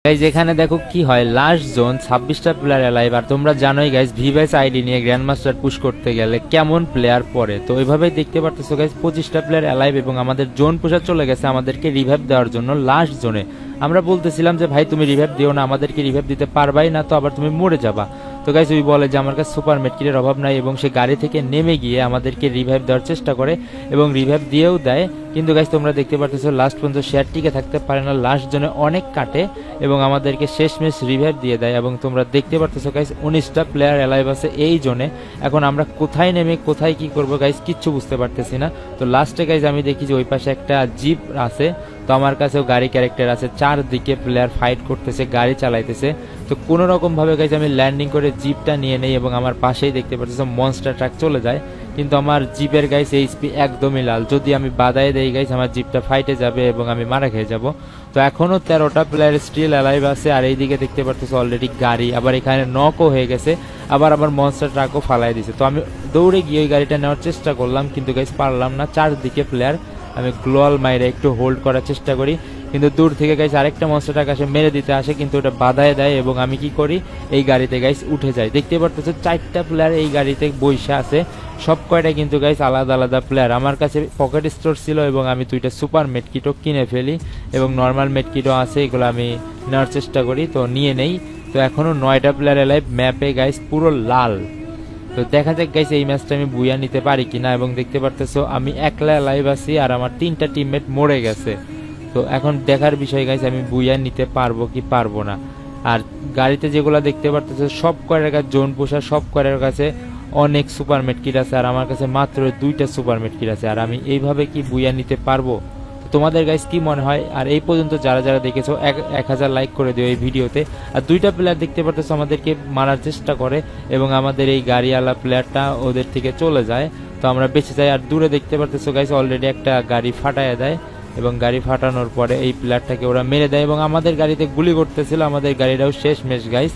Guys এখানে দেখো কি হয়, লাস্ট জোন 26টা প্লেয়ার অ্যালাইভ। আর তোমরা জানোই গাইজ ভিভাইস আইডি নিয়ে গ্র্যান্ড মাস্টার পুশ করতে গেলে কেমন প্লেয়ার পড়ে। তো ওইভাবেই দেখতে পারতেছো গাইজ 25টা প্লেয়ার অ্যালাইভ এবং আমাদের জোন পুশার চলে গেছে আমাদেরকে রিভাইভ দেওয়ার জন্য লাস্ট জোনে। আমরা বলতেছিলাম যে ভাই তুমি রিভাইভ দিও না, আমাদেরকে রিভাইভ দিতে পারবাই না, তো আবার তুমি মরে যাবা। তো গাইজ ওই বলে যে আমার কাছে সুপার মেডকিটের অভাব নাই এবং সে গাড়ি থেকে নেমে গিয়ে আমাদেরকে রিভাইভ দেওয়ার চেষ্টা করে এবং রিভাইভ দিয়েও দেয়। কিন্তু গাইজ তোমরা দেখতে পারতেছো লাস্ট পর্যন্ত শেয়ার টিকে থাকতে পারে না, লাস্ট জোনে অনেক কাটে এবং আমাদেরকে শেষমেশ রিভাইভ দিয়ে দেয়। এবং তোমরা দেখতে পারতেছো গাইজ 19টা প্লেয়ার অ্যালাইভ আছে এই জোনে। এখন আমরা কোথায় নেমে কোথায় কি করবো গাইজ কিচ্ছু বুঝতে পারতেছি না। তো লাস্টে গাইজ আমি দেখি যে ওই পাশে একটা জিপ আছে, তো আমার কাছেও গাড়ি ক্যারেক্টার আছে, চারদিকে প্লেয়ার ফাইট করতেছে, গাড়ি চালাইতেছে। তো কোনো রকম ভাবে গাইজ আমি ল্যান্ডিং করে জিপটা নিয়ে নেই এবং আমার পাশেই দেখতে পাচ্ছি মনস্টার ট্রাক চলে যায়। কিন্তু আমার জিপের গাইজ এইচপি একদমই লাল, যদি আমি বাধাই দেই গাইজ আমার জিপটা ফাইটে যাবে এবং আমি মারা খেয়ে যাব। তো এখনো 13টা প্লেয়ার স্টিল অ্যালাইভ আছে। আর এইদিকে দেখতে পাচ্ছি অলরেডি গাড়ি, আবার এখানে নকও হয়ে গেছে, আবার আমার মনস্টার ট্রাকও ফালাই দিছে। তো আমি দৌড়ে গিয়ে ওই গাড়িটা নেওয়ার চেষ্টা করলাম, কিন্তু গাইজ পারলাম না, চারদিকে প্লেয়ার। আমি গ্লোয়াল মাইরে একটু হোল্ড করার চেষ্টা করি, কিন্তু দূর থেকে গাইস আরেকটা মনস্টার ট্রাক আসে মেরে দিতে আসে, কিন্তু ওটা বাধায় দেয় এবং আমি কি করি এই গাড়িতে গাইস উঠে যাই। দেখতে পারতেছো 4টা প্লেয়ার এই গাড়িতে বইসা আছে, সব কয়টা কিন্তু গাইস আলাদা আলাদা প্লেয়ার। আমার কাছে পকেট স্টোর ছিল এবং আমি 2টা সুপার মেডকিটও কিনে ফেলি এবং নর্মাল মেডকিটও আছে, এগুলো আমি নেওয়ার চেষ্টা করি, তো নিয়ে নেই। তো এখনো 9টা প্লেয়ার এলাইভ, ম্যাপে গাইস পুরো লাল। তো দেখা যাক গাইস এই ম্যাচটা আমি বুইয়া নিতে পারি কিনা। এবং দেখতে পারতেছো আমি একলা লাইভ আছি আর আমার 3টা টিমমেট মরে গেছে। তো এখন দেখার বিষয় গাইস আমি বুইয়া নিতে পারবো কি পারবো না। আর গাড়িতে যেগুলো দেখতে পারতেছো সব কয়টার কাছে জোন পোষা, সব কয়টার কাছে অনেক সুপার মেডকিট আছে, আর আমার কাছে মাত্র 2টা সুপার মেডকিট আছে। আর আমি এইভাবে কি বুইয়া নিতে পারবো? তোমাদের গাইস কি মনে হয়? আর এই পর্যন্ত যারা যারা দেখেছো 1000 লাইক করে দিও এই ভিডিওতে। আর 2টা প্লেয়ার দেখতে পারতেছো আমাদেরকে মারার চেষ্টা করে এবং আমাদের এই গাড়িওয়ালা প্লেয়ারটা ওদের থেকে চলে যায়, তো আমরা বেঁচে যাই। আর দূরে দেখতে পারতেছো গাইস অলরেডি একটা গাড়ি ফাটায় দেয় এবং গাড়ি ফাটানোর পরে এই প্লেয়ারটাকে ওরা মেরে দেয় এবং আমাদের গাড়িতে গুলি করতেছিল, আমাদের গাড়িটাও শেষমেশ গাইস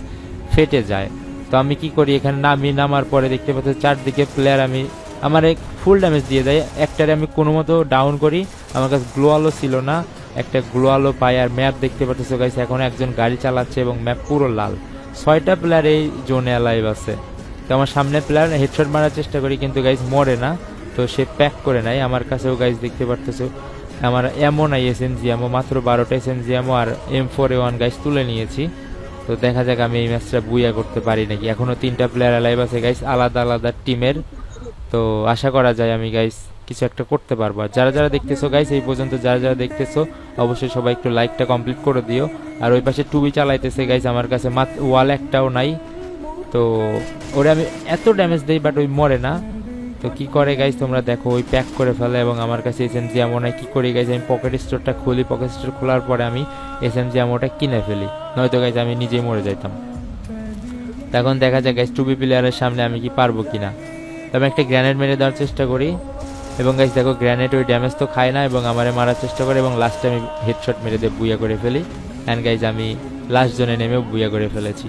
ফেটে যায়। তো আমি কি করি এখানে নামার পরে দেখতে পাচ্ছি চারদিকে প্লেয়ার, আমি আমার এক ফুল ড্যামেজ দিয়ে দেয়। একটারে আমি কোনো মতো ডাউন করি, আমার কাছে গ্লোয়ালও ছিল না, একটা গ্লোয়ালও পাই। আর ম্যাপ দেখতে পাচ্ছ গাইস এখন একজন গাড়ি চালাচ্ছে এবং ম্যাপ পুরো লাল। 6টা প্লেয়ার এই জোনে অ্যালাইভ আছে। তো আমার সামনে প্লেয়ার হেডশট মারার চেষ্টা করি, কিন্তু গাইস মরে না, তো সে প্যাক করে নেয়। আমার কাছেও গাইস দেখতে পাচ্ছ আমার এমন নাই এসএমজি এমো, মাত্র 12টা এসএমজি এমো আর M4A1 গাইস তুলে নিয়েছি। তো দেখা যাক আমি এই ম্যাচটা বুইয়া করতে পারি নাকি। এখনো 3টা প্লেয়ার অ্যালাইভ আছে গাইস আলাদা আলাদা টিমের, তো আশা করা যায় আমি গাইস কিছু একটা করতে পারবো। আর যারা যারা দেখতেছো গাইস এই পর্যন্ত যারা যারা দেখতেছো অবশ্যই সবাই একটু লাইকটা কমপ্লিট করে দিও। আর ওই পাশে টুবি চালাইতেছে গাইস, আমার কাছে ওয়াল একটাও নাই, তো ওরে আমি এত ড্যামেজ দেই বাট ওই মরে না। তো কি করে গাইস তোমরা দেখো, ওই প্যাক করে ফেলে এবং আমার কাছে এসএমজি এমন হয়। কি করি গাইস আমি পকেট স্টোরটা খুলি, পকেট স্টোর খোলার পরে আমি এসএমজি এমনটা কিনে ফেলি, নয়তো গাইস আমি নিজেই মরে যাইতাম। তখন দেখা যায় গাইস টুবি প্লেয়ারের সামনে আমি কি পারবো কিনা। আমি একটা গ্রেনেড মেরে দেওয়ার চেষ্টা করি এবং গাইস দেখো গ্রেনেড ওই ড্যামেজ তো খায় না এবং আমারে মারার চেষ্টা করে এবং লাস্টে আমি হেডশট মেরে দিয়ে বুইয়া করে ফেলি। অ্যান্ড গাইস আমি লাস্ট জোনে নেমেও বুইয়া করে ফেলেছি।